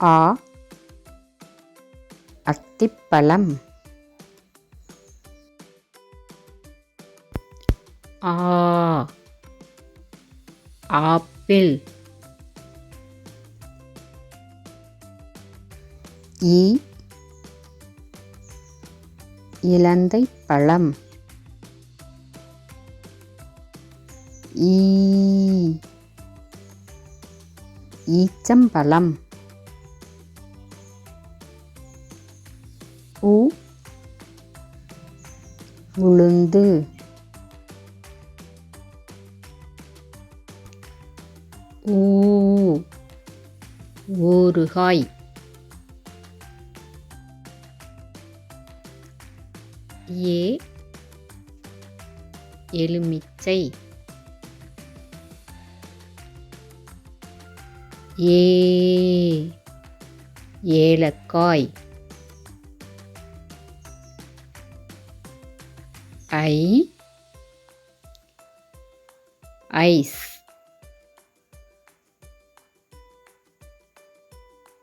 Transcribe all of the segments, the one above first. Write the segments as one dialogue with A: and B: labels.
A: ஆ அத்திப்பழம். ஆ ஆப்பிள். இ இலந்தைப் பழம். ஈ ஈச்சம்பழம். உ உளுந்து. ஊ ஊறுகாய். ஏ எலுமிச்சை. ஏ ஏலக்காய். ஐ ஐஸ்.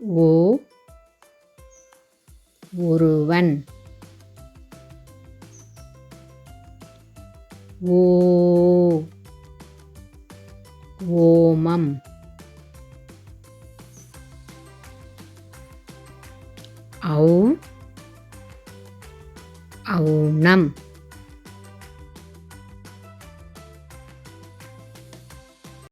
A: ஓ ஒருவன். ஓ ஓமம். ஔ ஔணம்.